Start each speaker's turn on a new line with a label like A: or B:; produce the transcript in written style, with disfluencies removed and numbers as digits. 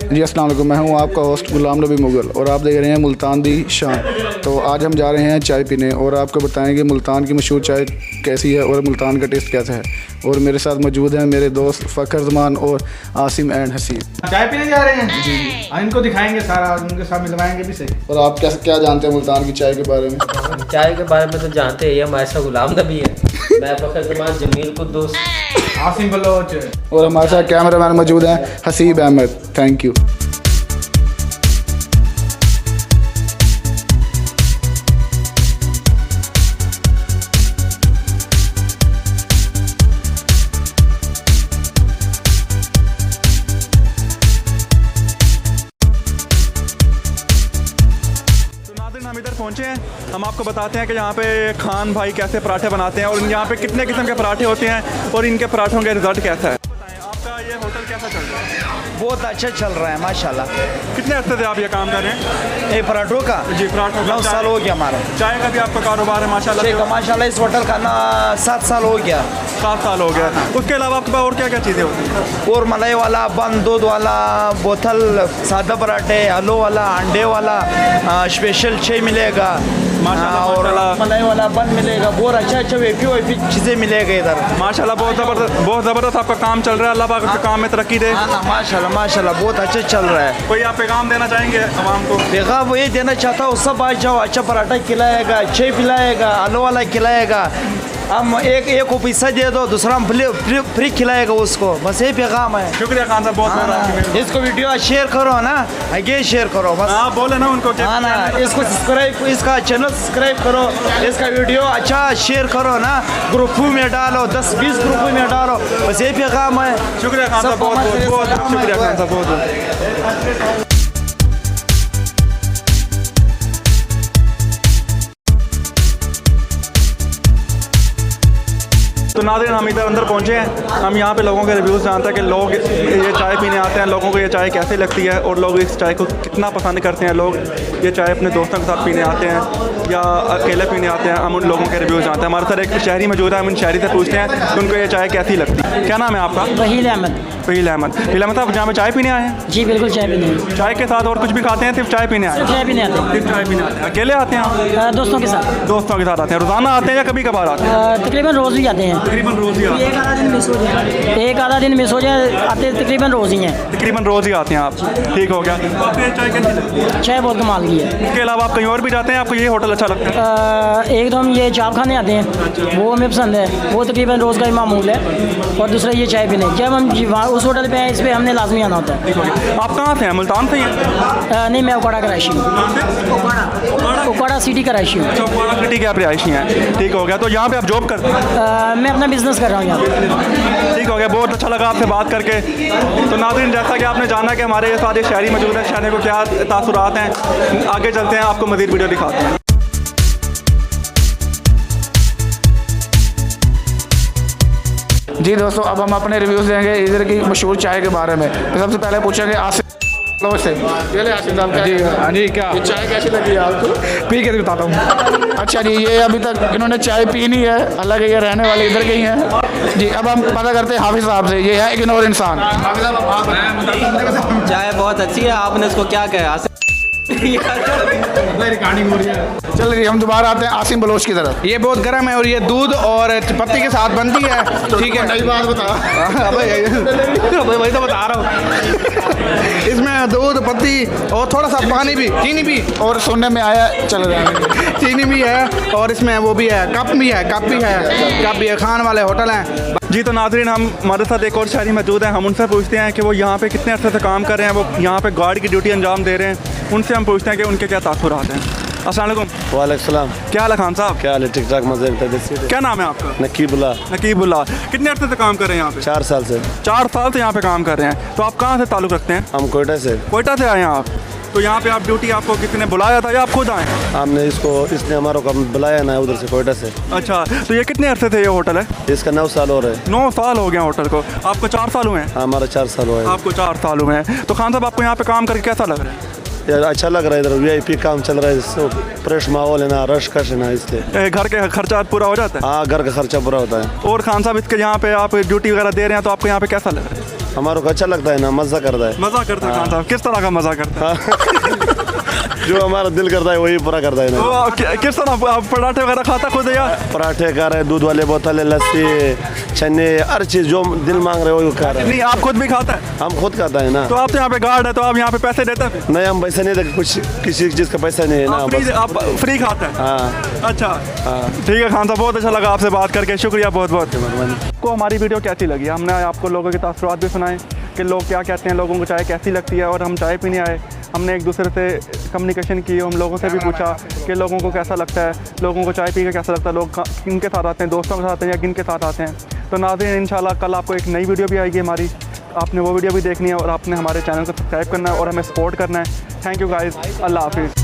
A: जी अस्सलाम वालेकुम, मैं हूँ आपका होस्ट गुलाम नबी मुगल और आप देख रहे हैं मुल्तान दी शान। तो आज हम जा रहे हैं चाय पीने और आपको बताएंगे मुल्तान की मशहूर चाय कैसी है और मुल्तान का टेस्ट कैसा है। और मेरे साथ मौजूद हैं मेरे दोस्त फ़खर जमान और आसिम एंड हसीब।
B: चाय पीने जा रहे हैं जी। इनको दिखाएंगे सारा, उनके साथ मिलवाएंगे भी सही।
A: और आप क्या जानते हैं मुल्तान की चाय के बारे में?
C: चाय के बारे में तो जानते ही, हमारे साथ गुलाम नबी है, मैं फ़खर जमान, जमील कुद्दूस,
B: आसिम बलोच
A: और हमारे साथ कैमरामैन मौजूद हैं हसीब अहमद। Thank you.
D: हम इधर पहुंचे हैं, हम आपको बताते हैं कि यहाँ पे खान भाई कैसे पराठे बनाते हैं और यहाँ पे कितने किस्म के पराठे होते हैं और इनके पराठों का रिजल्ट कैसा है। बताएं आपका ये होटल कैसा चल रहा है?
E: बहुत अच्छा चल रहा है माशाल्लाह।
D: कितने अर्से से आप ये काम कर रहे हैं?
E: ये पराठों का
D: जी, पराठों का
E: 9 साल हो गया हमारा।
D: चाय का भी आपका कारोबार है माशाल्लाह?
E: माशाल्लाह इस होटल का ना 7 साल हो गया।
D: 7 साल हो गया। उसके अलावा आपके पास और क्या क्या चीज़ें होती हैं?
E: और मलाई वाला, बन दूध वाला, बोतल, सादा पराठे, आलू वाला, अंडे वाला, स्पेशल चाय मिलेगा और मलाई वाला बन मिलेगा। बहुत अच्छा वेपी चीज़ें मिलेगा इधर
D: माशाल्लाह। बहुत ज़बरदस्त आपका काम चल रहा है। अल्लाह पाक आपके काम में तरक्की दे।
E: माशाल्लाह बहुत अच्छा चल रहा है।
D: कोई आप पैगाम देना चाहेंगे आवाम को?
E: पैगाम ये देना चाहता हूँ, सब आ जाओ, अच्छा पराठा खिलाएगा, चाय पिलाएगा, आलू वाला खिलाएगा। हम एक को पैसा दे दो, दूसरा हम फ्री खिलाएगा उसको। बस ये पैगाम है।
D: शुक्रिया खान साहब, बहुत
E: इसको वीडियो शेयर करो ना, आगे शेयर करो बस।
D: हाँ बोले ना उनको।
E: हाँ ना, इसको सब्सक्राइब, इसका चैनल सब्सक्राइब करो, इसका वीडियो अच्छा शेयर करो ना, ग्रुप में डालो, 10-20 ग्रुप में डालो। बस ये पैगाम है।
D: शुक्रिया खान साहब, बहुत शुक्रिया खान साहब, बहुत। तो नाज़रीन, हम इधर अंदर पहुंचे हैं। हम यहाँ पे लोगों के रिव्यूज़ जानते हैं कि लोग ये चाय पीने आते हैं, लोगों को ये चाय कैसे लगती है और लोग इस चाय को कितना पसंद करते हैं। लोग ये चाय अपने दोस्तों के साथ पीने आते हैं या अकेले पीने आते हैं। हम उन लोगों के रिव्यूज़ जानते हैं। हमारे साथ एक शहरी मौजूद है, हम उन शहरी से पूछते हैं कि उनको ये चाय कैसी लगती है। क्या नाम है आपका?
F: वहील अहमद।
D: वहील अहमद साहब, जहाँ पे चाय पीने आए हैं?
F: जी बिल्कुल, चाय पीने।
D: चाय के साथ और कुछ भी खाते हैं? सिर्फ चाय पीने आए?
F: चाय पीने आते हैं।
D: सिर्फ चाय पीने आते हैं। अकेले आते हैं आप?
F: दोस्तों के साथ।
D: दोस्तों के साथ आते हैं। रोज़ाना आते हैं या कभी कभार आते हैं?
F: तकरीबन रोज़ ही आते हैं।
D: तकरीबन रोज़ ही आते हैं।
F: एक आधा दिन मिस हो जाए, आते तकरीबन रोज़ ही हैं।
D: तकरीबन रोज़ ही आते हैं आप। ठीक हो गया। आपको ये चाय कैसी लगती है?
F: चाय बहुत कमाल की है।
D: इसके अलावा आप कहीं और भी जाते हैं? आपको ये होटल अच्छा लगता है?
F: एक तो हम ये चाप खाने आते हैं, वो हमें पसंद है, वो तकरीबन रोज़ का ही मामूल है। और दूसरा ये चाय पीने, जब हम वहाँ उस होटल पे हैं, इस पर हमने लाजमी आना होता है।
D: आप कहाँ से हैं? मुल्तान से ही हैं?
F: नहीं, मैं उकाड़ा का रहायशी हूँ। उकाड़ा सिटी का रहायशी हूँ।
D: उकाड़ा सिटी के आप रिहायशी हैं। ठीक हो गया। तो यहाँ पे आप जॉब करते हैं?
F: मैं अपना बिजनेस कर रहा हूँ यहाँ।
D: ठीक हो गया। बहुत अच्छा लगा आपसे बात करके। तो नाज़रीन, जैसा कि आपने जाना कि हमारे साथ एक शहरी मौजूद है, शहरी को क्या तासुरात हैं, आगे चलते हैं, आपको मज़ीद वीडियो दिखाते हैं।
A: जी दोस्तों, अब हम अपने रिव्यूज़ देंगे इधर की मशहूर चाय के बारे में। तो सबसे पहले पूछेंगे आसिफ से। ये आसिफ साहब,
B: जी क्या
A: ये चाय कैसी लगी आपको?
B: पी के बताता हूँ।
A: अच्छा जी, ये अभी तक इन्होंने चाय पी नहीं है, हालांकि ये रहने वाले इधर के ही हैं जी। अब हम पता करते हैं हाफिज़ साहब से। ये है इग्नोर इंसान।
C: चाय बहुत अच्छी है, आपने इसको क्या कहा?
B: रिकॉर्डिंग हो रही है।
A: चल रही, हम दोबारा आते हैं आसिम बलोच की तरफ।
B: ये बहुत गर्म है और ये दूध और पत्ती के साथ बनती है। ठीक है,
A: नई बात बता।
B: वही तो बता रहा हूँ। इसमें दूध, पत्ती और थोड़ा सा पानी भी, चीनी भी,
A: और सुनने में आया, चल रहा है,
B: चीनी भी है और इसमें वो भी है, कप भी है, खान वाले होटल हैं।
D: जी तो नाज़रीन, हम हमारे साथ एक और शहरी मौजूद हैं। हम उनसे पूछते हैं कि वो यहाँ पे कितने अर्से से काम कर रहे हैं, वो यहाँ पे गार्ड की ड्यूटी अंजाम दे रहे हैं। उनसे हम पूछते हैं कि उनके क्या तासुरात हैं। अस्सलाम वालेकुम।
G: वालेकुम सलाम।
D: क्या हाल है खान साहब?
G: क्या हाल है? ठीक ठाक, मजे में।
D: क्या नाम है आपका?
G: नकीबुल्लाह।
D: कितने अर्से से काम कर रहे हैं यहाँ पे?
G: 4 साल से।
D: 4 साल से यहाँ पे काम कर रहे हैं। तो आप कहाँ से ताल्लुक़ रखते हैं?
G: हम कोयटा से।
D: कोयटा से आए हैं आप? तो यहाँ पे आप ड्यूटी, आपको किसी ने बुलाया था या आप खुद आए?
G: इसने हमारे को बुलाया ना उधर से, कोयटा से।
D: अच्छा, तो ये कितने अरसे से ये होटल है?
G: इसका 9 साल हो रहा है।
D: 9 साल हो गया होटल को। आपको 4 साल हुए हैं?
G: हमारा 4 साल हुआ है।
D: आपको 4 साल हुए हैं। तो खान साहब, आपको यहाँ पे काम करके कैसा लग रहा है?
G: यार अच्छा लग रहा है। इधर VIP काम चल रहा है, फ्रेश माहौल है ना, रश कश है ना, इसलिए
D: घर के खर्चा पूरा हो जाता है?
G: हाँ, घर का खर्चा पूरा होता है।
D: और खान साहब, इसके यहाँ पे आप ड्यूटी वगैरह दे रहे हैं, तो आपको यहाँ पे कैसा लग रहा है?
G: हमारे को अच्छा लगता है ना, मज़ा करता है।
D: मज़ा करते हैं खान साहब, किस तरह का मज़ा करते हैं?
G: जो हमारा दिल करता है वही पूरा करता है ना।
D: किस तरह आप पराठे वगैरह खाता खुद या?
G: पराठे खा रहे, दूध वाले बोतल, लस्सी, चने, हर चीज़ जो दिल मांग रहे वही खा रहे हैं।
D: नहीं, आप खुद भी खाता है?
G: हम खुद खाता है ना।
D: तो आप तो यहाँ पे गार्ड है, तो आप यहाँ पे पैसे देते हैं?
G: नहीं, हम पैसा नहीं देते, कुछ किसी चीज़ का पैसा नहीं है ना, बस।
D: आप फ्री खाते हैं?
G: हाँ
D: अच्छा,
G: हाँ।
D: ठीक है खान साहब, बहुत अच्छा लगा आपसे बात करके, शुक्रिया बहुत बहुत। को हमारी वीडियो कैसी लगी? हमने आपको लोगों के तासुरात भी सुनाए कि लोग क्या कहते हैं, लोगों को चाय कैसी लगती है, और हम चाय पीने आए, हमने एक दूसरे से कम्युनिकेशन की, हम लोगों से भी पूछा कि लोगों को कैसा लगता है, लोगों को चाय पी के कैसा लगता है, लोग किन के साथ आते हैं, दोस्तों के साथ आते हैं या किन के साथ आते हैं। तो नाज़रीन, इंशाल्लाह कल आपको एक नई वीडियो भी आएगी हमारी, आपने वो वीडियो भी देखनी है और आपने हमारे चैनल को सब्सक्राइब करना है और हमें सपोर्ट करना है। थैंक यू गाइज़, अल्लाह हाफिज़।